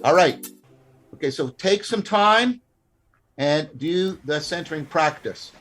All right. Okay, so take some time and do the centering practice.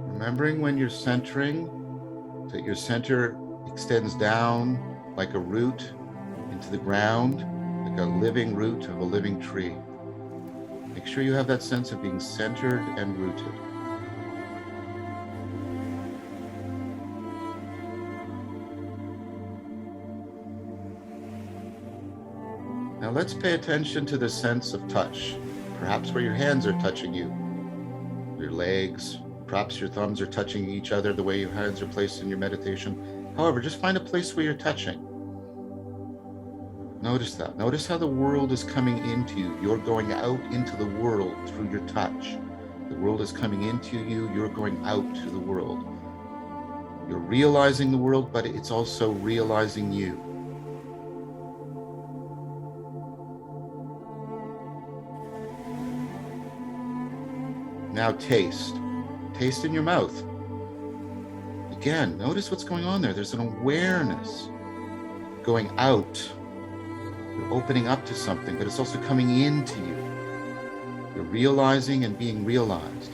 Remembering when you're centering, that your center extends down like a root into the ground, like a living root of a living tree. Make sure you have that sense of being centered and rooted. Now let's pay attention to the sense of touch, perhaps where your hands are touching you, your legs, perhaps your thumbs are touching each other the way your hands are placed in your meditation. However, just find a place where you're touching. Notice that. Notice how the world is coming into you. You're going out into the world through your touch. The world is coming into you. You're going out to the world. You're realizing the world, but it's also realizing you. Now taste. Taste in your mouth. Again, notice what's going on there. There's an awareness going out. You're opening up to something, but it's also coming into you. You're realizing and being realized.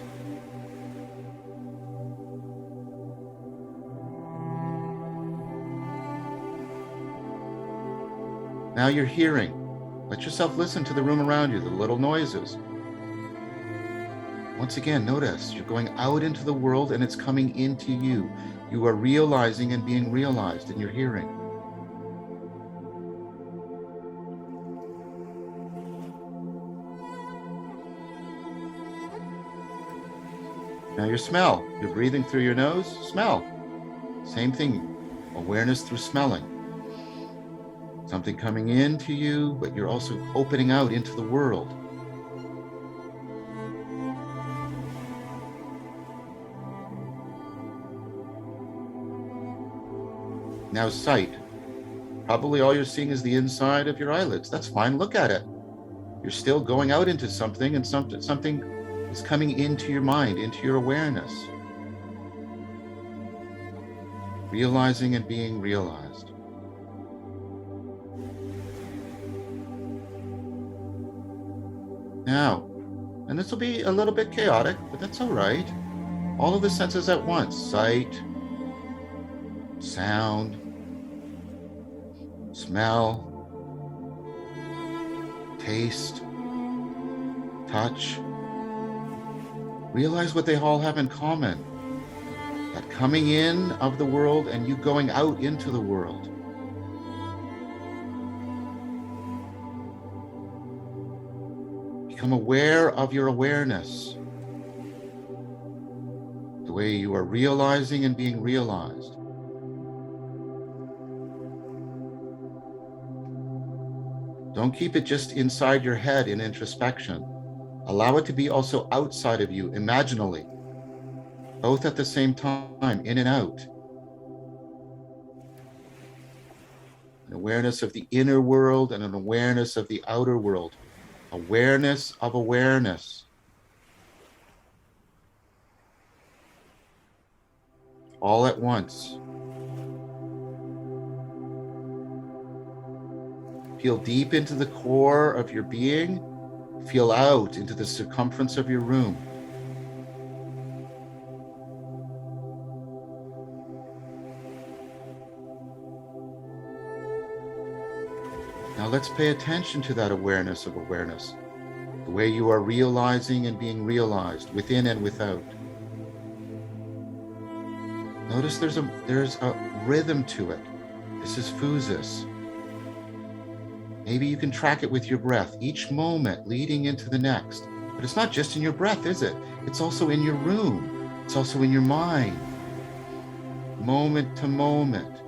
Now you're hearing. Let yourself listen to the room around you, the little noises. Once again, notice you're going out into the world and it's coming into you. You are realizing and being realized in your hearing. Now your smell. You're breathing through your nose, smell. Same thing, awareness through smelling. Something coming into you, but you're also opening out into the world. Now sight. Probably all you're seeing is the inside of your eyelids. That's fine, look at it. You're still going out into something, and something is coming into your mind, into your awareness. Realizing and being realized. Now, and this will be a little bit chaotic, but that's all right. All of the senses at once: sight, sound, smell, taste, touch. Realize what they all have in common. That coming in of the world and you going out into the world. Become aware of your awareness. The way you are realizing and being realized. Don't keep it just inside your head in introspection. Allow it to be also outside of you, imaginally, both at the same time, in and out. an awareness of the inner world and an awareness of the outer world. Awareness of awareness. All at once. Feel deep into the core of your being. Feel out into the circumference of your room. Now let's pay attention to that awareness of awareness, the way you are realizing and being realized within and without. Notice there's a rhythm to it. This is phusis. Maybe you can track it with your breath, each moment leading into the next. But it's not just in your breath, is it? It's also in your room. It's also in your mind. Moment to moment.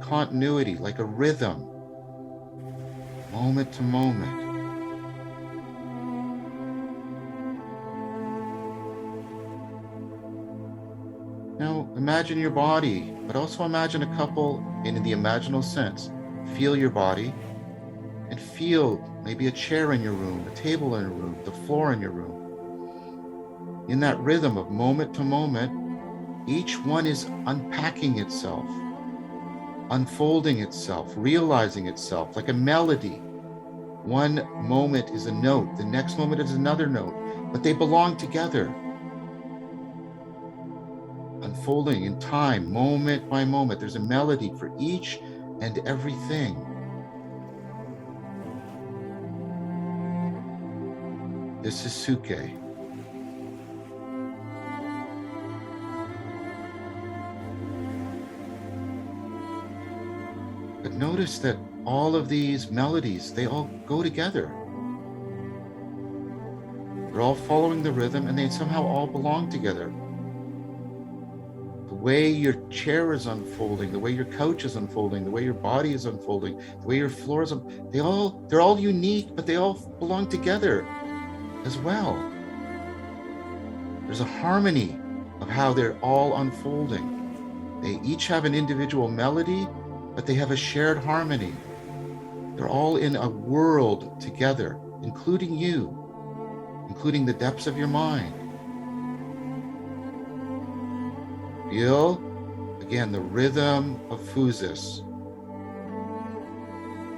Continuity, like a rhythm. Moment to moment. Now imagine your body, but also imagine a couple in the imaginal sense. Feel your body and feel maybe a chair in your room, a table in your room, the floor in your room. In that rhythm of moment to moment, each one is unpacking itself, unfolding itself, realizing itself like a melody. One moment is a note, the next moment is another note, but they belong together. Unfolding in time, moment by moment. There's a melody for each and everything. This is Suke. But notice that all of these melodies, they all go together. They're all following the rhythm and they somehow all belong together. The way your chair is unfolding, the way your couch is unfolding, the way your body is unfolding, the way your floor is, they're all unique, but they all belong together as well. There's a harmony of how they're all unfolding. They each have an individual melody, but they have a shared harmony. They're all in a world together, including you, including the depths of your mind. Feel, again, the rhythm of phusis,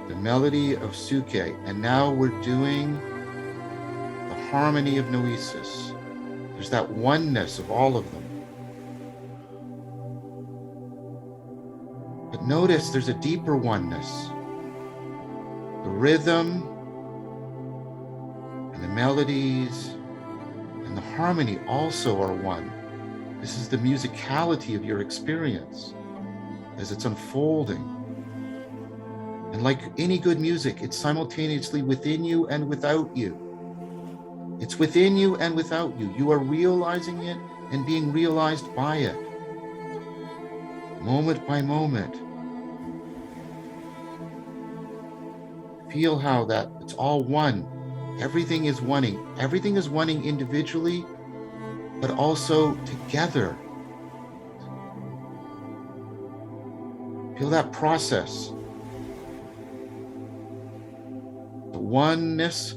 the melody of Suke, and now we're doing the harmony of noesis. There's that oneness of all of them. But notice there's a deeper oneness. The rhythm and the melodies and the harmony also are one. This is the musicality of your experience as it's unfolding. And like any good music, it's simultaneously within you and without you. It's within you and without you. You are realizing it and being realized by it. Moment by moment. Feel how that it's all one. Everything is oneing. Everything is oneing individually, but also together. Feel that process. The oneness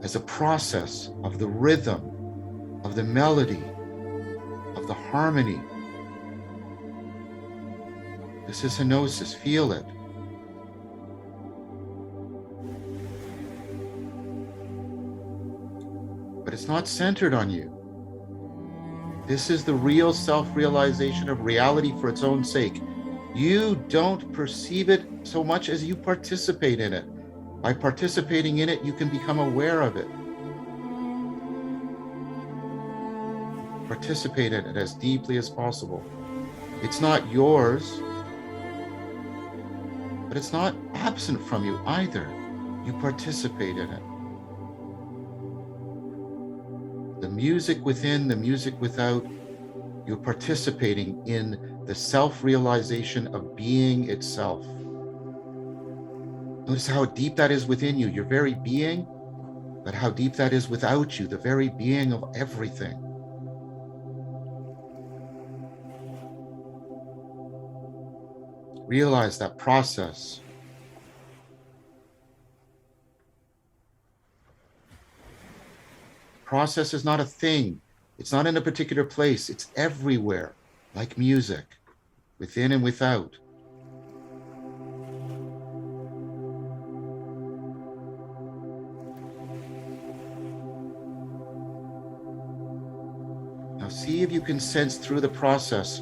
as a process of the rhythm, of the melody, of the harmony. This is kenosis. Feel it. But it's not centered on you. This is the real self-realization of reality for its own sake. You don't perceive it so much as you participate in it. By participating in it, you can become aware of it. Participate in it as deeply as possible. It's not yours, but it's not absent from you either. You participate in it. The music within, the music without, you're participating in the self-realization of being itself. Notice how deep that is within you, your very being, but how deep that is without you, the very being of everything. Realize that process process is not a thing. It's not in a particular place. It's everywhere, like music, within and without. Now see if you can sense through the process.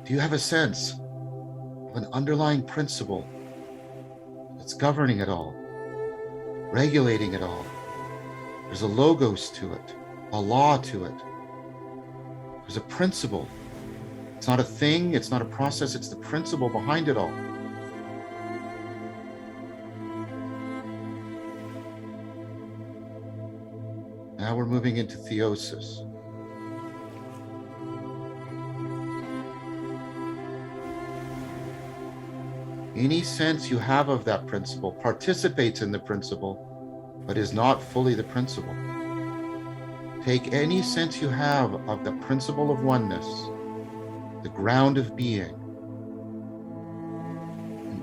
Do you have a sense of an underlying principle that's governing it all, regulating it all? There's a logos to it, a law to it. There's a principle. It's not a thing, it's not a process, it's the principle behind it all. Now we're moving into theosis. Any sense you have of that principle participates in the principle, but is not fully the principle. Take any sense you have of the principle of oneness, the ground of being,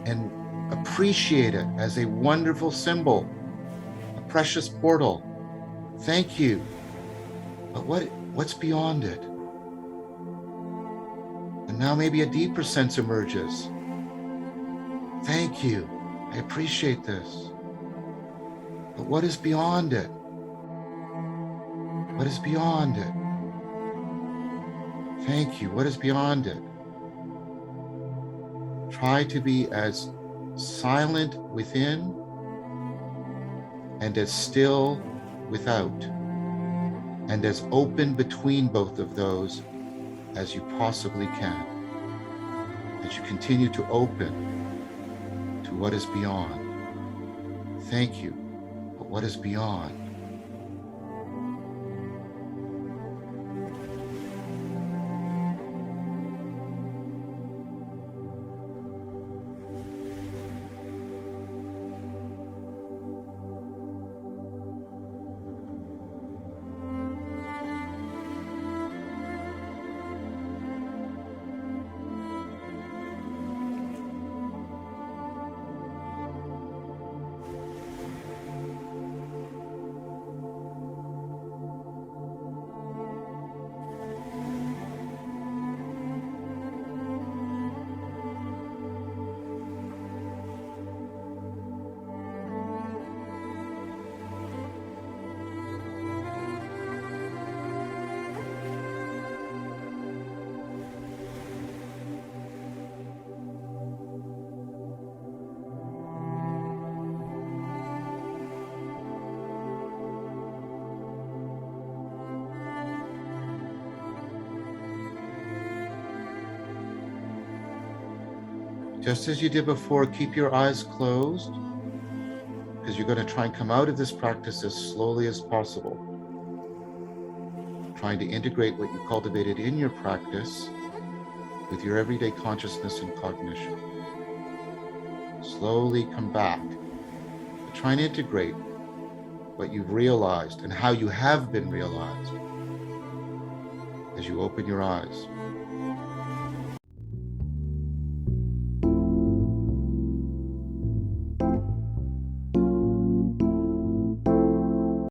and appreciate it as a wonderful symbol, a precious portal. Thank you. But what's beyond it? And now maybe a deeper sense emerges. Thank you. I appreciate this. But what is beyond it? What is beyond it? Thank you. What is beyond it? Try to be as silent within and as still without, and as open between both of those as you possibly can, as you continue to open to what is beyond. Thank you, but what is beyond? Just as you did before, keep your eyes closed, because you're going to try and come out of this practice as slowly as possible. Trying to integrate what you cultivated in your practice with your everyday consciousness and cognition. Slowly come back. But try and integrate what you've realized and how you have been realized as you open your eyes.